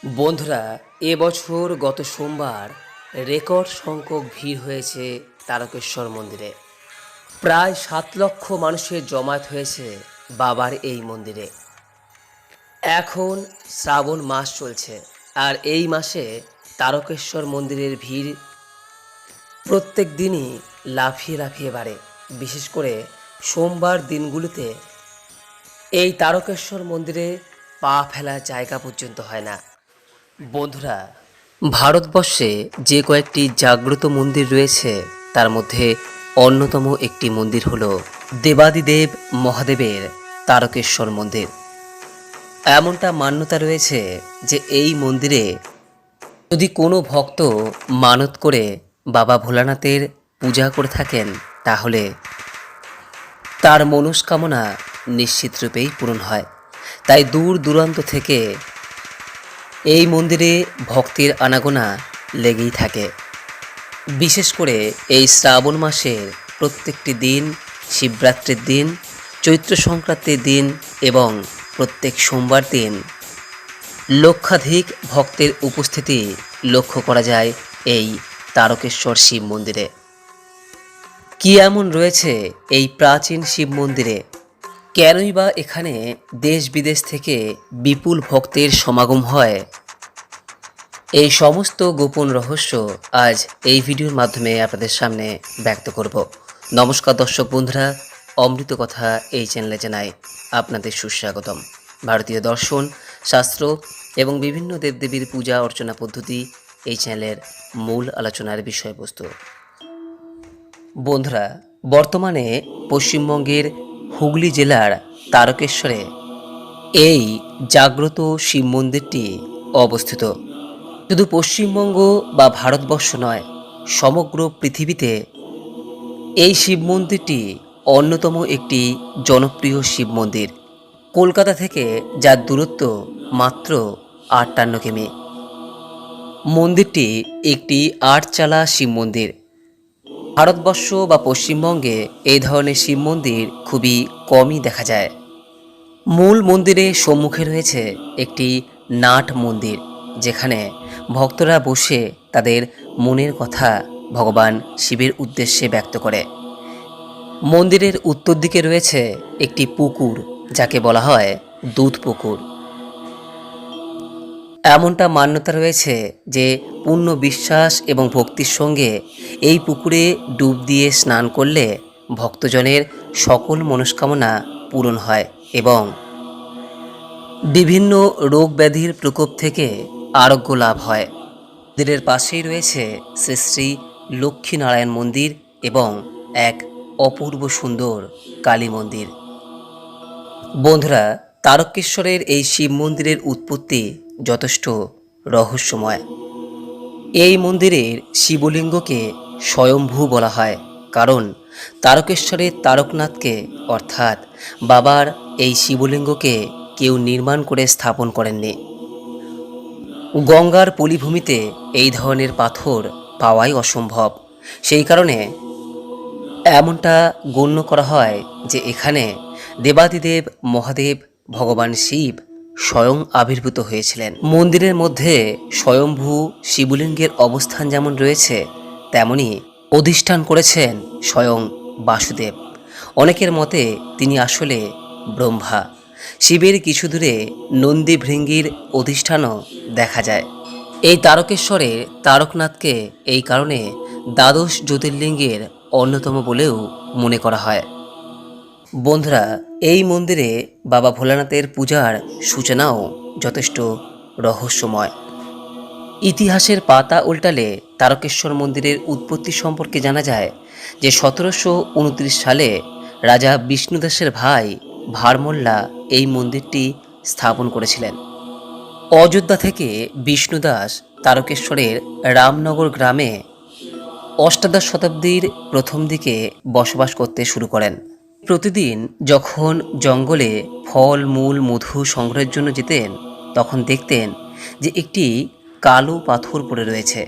বন্ধুরা, এবছর গত সোমবার রেকর্ড সংখ্যক ভিড় হয়েছে তারকেশ্বর মন্দিরে। প্রায় 7 লক্ষ মানুষের জমায়েত হয়েছে বাবার এই মন্দিরে। এখন শ্রাবণ মাস চলছে, আর এই মাসে তারকেশ্বর মন্দিরের ভিড় প্রত্যেক দিনই লাফিয়ে লাফিয়ে বাড়ে। বিশেষ করে সোমবার দিনগুলিতে এই তারকেশ্বর মন্দিরে পা ফেলার জায়গা পর্যন্ত হয় না। বন্ধুরা, ভারতবর্ষে যে কয়েকটি জাগ্রত মন্দির রয়েছে তার মধ্যে অন্যতম একটি মন্দির হল দেবাদিদেব মহাদেবের তারকেশ্বর মন্দির। এমনটা মান্যতা রয়েছে যে এই মন্দিরে যদি কোনো ভক্ত মানত করে বাবা ভোলানাথের পূজা করে থাকেন, তাহলে তার মনস্কামনা নিশ্চিত রূপেই পূরণ হয়। তাই দূর দূরান্ত থেকে এই মন্দিরে ভক্তের আনাগোনা লেগেই থাকে। বিশেষ করে এই শ্রাবণ মাসের প্রত্যেকটি দিন, শিবরাত্রির দিন, চৈত্র সংক্রান্তির দিন এবং প্রত্যেক সোমবার দিন লক্ষাধিক ভক্তের উপস্থিতি লক্ষ্য করা যায় এই তারকেশ্বর শিব মন্দিরে। কি এমন রয়েছে এই প্রাচীন শিব মন্দিরে? কেনই বা এখানে দেশ বিদেশ থেকে বিপুল ভক্তের সমাগম হয়? এই সমস্ত গোপন রহস্য আজ এই ভিডিওর মাধ্যমে আপনাদের সামনে ব্যক্ত করব। নমস্কার দর্শক বন্ধুরা, অমৃত কথা এই চ্যানেলে জানাই আপনাদের সুস্বাগতম। ভারতীয় দর্শন, শাস্ত্র এবং বিভিন্ন দেবদেবীর পূজা অর্চনা পদ্ধতি এই চ্যানেলের মূল আলোচনার বিষয়বস্তু। বন্ধুরা, বর্তমানে পশ্চিমবঙ্গের হুগলি জেলার তারকেশ্বরে এই জাগ্রত শিব মন্দিরটি অবস্থিত। শুধু পশ্চিমবঙ্গ বা ভারতবর্ষ নয়, সমগ্র পৃথিবীতে এই শিব মন্দিরটি অন্যতম একটি জনপ্রিয় শিব মন্দির। কলকাতা থেকে যার দূরত্ব মাত্র 58 কিমি। মন্দিরটি একটি 8 চালা শিব মন্দির। ভারতবর্ষ বা পশ্চিমবঙ্গে এই ধরনের শিব মন্দির খুবই কমই দেখা যায়। মূল মন্দিরের সম্মুখে রয়েছে একটি নাট মন্দির, যেখানে ভক্তরা বসে তাদের মনের কথা ভগবান শিবের উদ্দেশ্যে ব্যক্ত করে। মন্দিরের উত্তর দিকে রয়েছে একটি পুকুর, যাকে বলা হয় দুধ পুকুর। এমনটা মান্যতা রয়েছে যে পূর্ণ বিশ্বাস এবং ভক্তির সঙ্গে এই পুকুরে ডুব দিয়ে স্নান করলে ভক্তজনের সকল মনস্কামনা পূরণ হয় এবং বিভিন্ন রোগ ব্যাধির প্রকোপ থেকে আরোগ্য লাভ হয়। মন্দিরের পাশেই রয়েছে শ্রী শ্রী লক্ষ্মীনারায়ণ মন্দির এবং এক অপূর্ব সুন্দর কালী মন্দির। বন্ধুরা, তারকেশ্বরের এই শিব মন্দিরের উৎপত্তি যথেষ্ট রহস্যময়। এই মন্দিরের শিবলিঙ্গকে স্বয়ম্ভু বলা হয়, কারণ তারকেশ্বরের তারকনাথকে অর্থাৎ বাবার এই শিবলিঙ্গকে কেউ নির্মাণ করে স্থাপন করেননি। গঙ্গার পলিভূমিতে এই ধরনের পাথর পাওয়াই অসম্ভব। সেই কারণে এমনটা গণ্য করা হয় যে এখানে দেবাদিদেব মহাদেব ভগবান শিব স্বয়ং আবির্ভূত হয়েছিলেন। মন্দিরের মধ্যে স্বয়ম্ভু শিবলিঙ্গের অবস্থান যেমন রয়েছে, তেমনি অধিষ্ঠান করেছেন স্বয়ং বাসুদেব। অনেকের মতে তিনি আসলে ব্রহ্মা। শিবের কিছু দূরে নন্দী ভৃঙ্গির অধিষ্ঠানও দেখা যায়। এই তারকেশ্বরে তারকনাথকে এই কারণে দ্বাদশ জ্যোতির্লিঙ্গের অন্যতম বলেও মনে করা হয়। বন্ধুরা, এই মন্দিরে বাবা ভোলানাথের পূজার সূচনাও যথেষ্ট রহস্যময়। ইতিহাসের পাতা উল্টালে তারকেশ্বর মন্দিরের উৎপত্তি সম্পর্কে জানা যায় যে 1729 সালে রাজা বিষ্ণুদাসের ভাই ভারমল্লা এই মন্দিরটি স্থাপন করেছিলেন। অযোধ্যা থেকে বিষ্ণুদাস তারকেশ্বরের রামনগর গ্রামে অষ্টাদশ শতাব্দীর প্রথম দিকে বসবাস করতে শুরু করেন। প্রতিদিন যখন জঙ্গলে ফল মূল মধু সংগ্রহের জন্য যেতেন, তখন দেখতেন যে একটি কালো পাথর পড়ে রয়েছে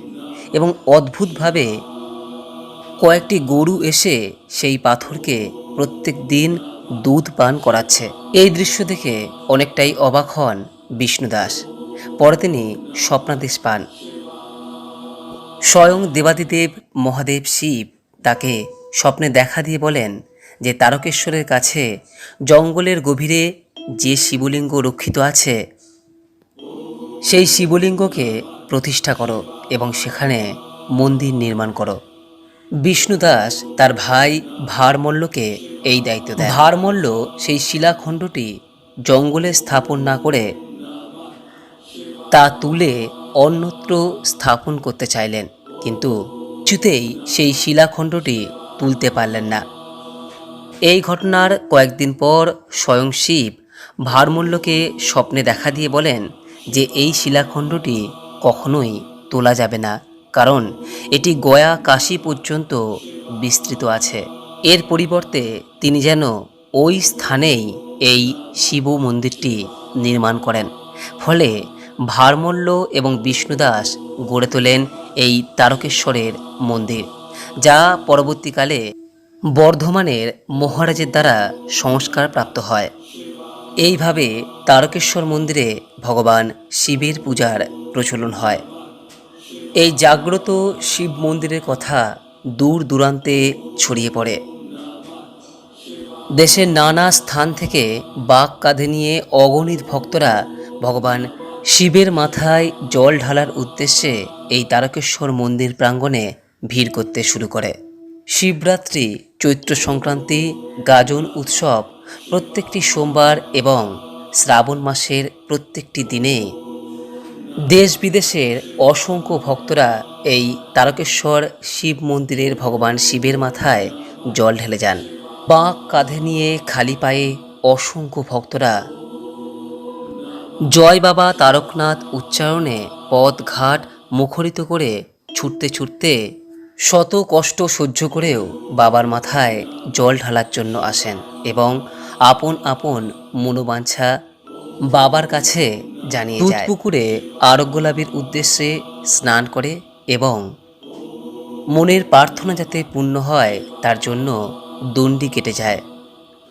এবং অদ্ভুতভাবে কয়েকটি গরু এসে সেই পাথরকে প্রত্যেক দিন দুধ পান করাচ্ছে। এই দৃশ্য দেখে অনেকটাই অবাক হন বিষ্ণুদাস। পরে তিনি স্বপ্নাদেশ পান। স্বয়ং দেবাদিদেব মহাদেব শিব তাকে স্বপ্নে দেখা দিয়ে বলেন যে তারকেশ্বরের কাছে জঙ্গলের গভীরে যে শিবলিঙ্গ রক্ষিত আছে সেই শিবলিঙ্গকে প্রতিষ্ঠা করো এবং সেখানে মন্দির নির্মাণ করো। বিষ্ণুদাস তার ভাই ভারমল্লকে এই দায়িত্ব দেন। ভারমল্ল সেই শিলাখণ্ডটি জঙ্গলে স্থাপন না করে তা তুলে অন্যত্র স্থাপন করতে চাইলেন, কিন্তু কিছুতেই সেই শিলাখণ্ডটি তুলতে পারলেন না। এই ঘটনার কয়েকদিন পর স্বয়ং শিব ভারমল্লকে স্বপ্নে দেখা দিয়ে বলেন যে এই শিলাখণ্ডটি কখনোই তোলা যাবে না, কারণ এটি গয়া কাশী পর্যন্ত বিস্তৃত আছে। এর পরিবর্তে তিনি যেন ওই স্থানেই এই শিব মন্দিরটি নির্মাণ করেন। ফলে ভারমল্ল এবং বিষ্ণুদাস গড়ে তোলেন এই তারকেশ্বরের মন্দির, যা পরবর্তীকালে বর্ধমানের মহারাজের দ্বারা সংস্কার প্রাপ্ত হয়। এইভাবে তারকেশ্বর মন্দিরে ভগবান শিবের পূজার প্রচলন হয়। এই জাগ্রত শিব মন্দিরের কথা দূর দূরান্তে ছড়িয়ে পড়ে। দেশের নানা স্থান থেকে বাঁক কাঁধে নিয়ে অগণিত ভক্তরা ভগবান শিবের মাথায় জল ঢালার উদ্দেশ্যে এই তারকেশ্বর মন্দির প্রাঙ্গণে ভিড় করতে শুরু করে। শিবরাত্রি, চৈত্র সংক্রান্তি, গাজন উৎসব প্রত্যেকটি সোমবার এবং শ্রাবণ মাসের প্রত্যেকটি দিনে দেশ বিদেশের অসংখ্য ভক্তরা এই তারকেশ্বর শিব মন্দিরের ভগবান শিবের মাথায় জল ঢেলে যান। বাঁক কাঁধে নিয়ে খালি পায়ে অসংখ্য ভক্তরা জয় বাবা তারকনাথ উচ্চারণে পথঘাট মুখরিত করে ছুটতে ছুটতে শত কষ্ট সহ্য করেও বাবার মাথায় জল ঢালার জন্য আসেন এবং আপন আপন মনোবাঞ্ছা বাবার কাছে জানিয়ে যায়। পুকুরে আরোগ্য লাভের উদ্দেশ্যে স্নান করে এবং মনের প্রার্থনা যাতে পূর্ণ হয় তার জন্য দণ্ডি কেটে যায়।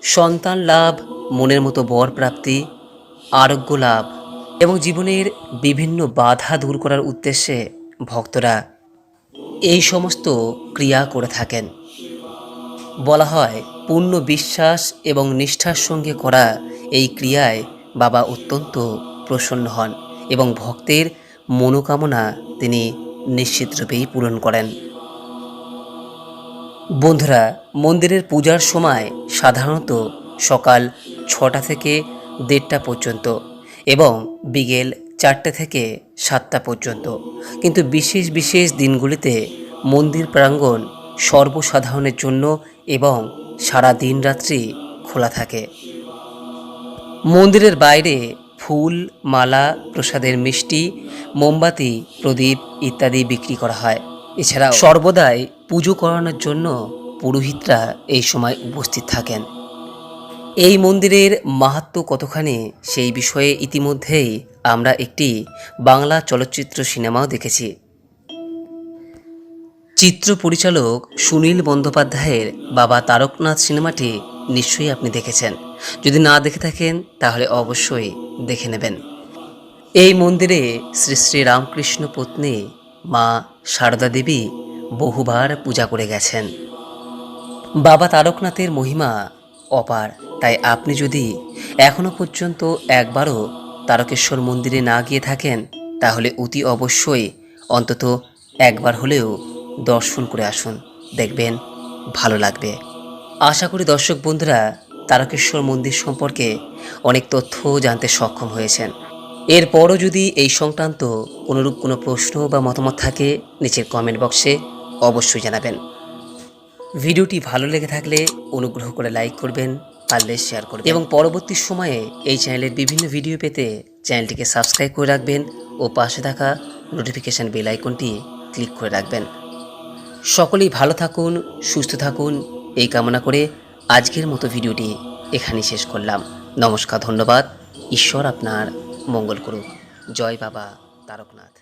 সন্তান লাভ, মনের মতো বর প্রাপ্তি, আরোগ্য লাভ এবং জীবনের বিভিন্ন বাধা দূর করার উদ্দেশ্যে ভক্তরা এই সমস্ত ক্রিয়া করে থাকেন। বলা হয় পূর্ণ বিশ্বাস এবং নিষ্ঠার সঙ্গে করা এই ক্রিয়ায় বাবা অত্যন্ত প্রসন্ন হন এবং ভক্তের মনোকামনা তিনি নিশ্চিতরূপেই পূরণ করেন। বন্ধুরা, মন্দিরের পূজার সময় সাধারণত সকাল 6টা থেকে 1:30 পর্যন্ত এবং বিকেল 4টে থেকে 7টা পর্যন্ত, কিন্তু বিশেষ বিশেষ দিনগুলিতে মন্দির প্রাঙ্গণ সর্বসাধারণের জন্য এবং সারা দিন রাত্রি খোলা থাকে। মন্দিরের বাইরে ফুল, মালা, প্রসাদের মিষ্টি, মোমবাতি, প্রদীপ ইত্যাদি বিক্রি করা হয়। এছাড়াও সর্বদাই পুজো করানোর জন্য পুরোহিতরা এই সময় উপস্থিত থাকেন। এই মন্দিরের মাহাত্ম্য কতখানি সেই বিষয়ে ইতিমধ্যেই আমরা একটি বাংলা চলচ্চিত্র সিনেমাও দেখেছি। চিত্র পরিচালক সুনীল বন্দ্যোপাধ্যায়ের বাবা তারকনাথ সিনেমাটি নিশ্চয়ই আপনি দেখেছেন। যদি না দেখে থাকেন তাহলে অবশ্যই দেখে নেবেন। এই মন্দিরে শ্রী শ্রী রামকৃষ্ণ পত্নী মা সারদা দেবী বহুবার পূজা করে গেছেন। বাবা তারকনাথের মহিমা অপার, তাই আপনি যদি এখনও পর্যন্ত একবারও তারকেশ্বর মন্দিরে না গিয়ে থাকেন তাহলে অতি অবশ্যই অন্তত একবার হলেও দর্শন করে আসুন, দেখবেন ভালো লাগবে। আশা করি দর্শক বন্ধুরা তারকেশ্বর মন্দির সম্পর্কে অনেক তথ্য জানতে সক্ষম হয়েছেন। এরপরও যদি এই সংক্রান্ত কোনোরূপ কোনো প্রশ্ন বা মতামত থাকে নিচের কমেন্ট বক্সে অবশ্যই জানাবেন। ভিডিওটি ভালো লেগে থাকলে অনুগ্রহ করে লাইক করবেন, পারলে শেয়ার করবেন এবং পরবর্তী সময়ে এই চ্যানেলের বিভিন্ন ভিডিও পেতে চ্যানেলটিকে সাবস্ক্রাইব করে রাখবেন ও পাশে থাকা নোটিফিকেশান বেল আইকনটি ক্লিক করে রাখবেন। সকলেই ভালো থাকুন, সুস্থ থাকুন এই কামনা করে আজকের মতো ভিডিওটি এখানেই শেষ করলাম। নমস্কার, ধন্যবাদ। ঈশ্বর আপনার মঙ্গল করুক। জয় বাবা তারকনাথ।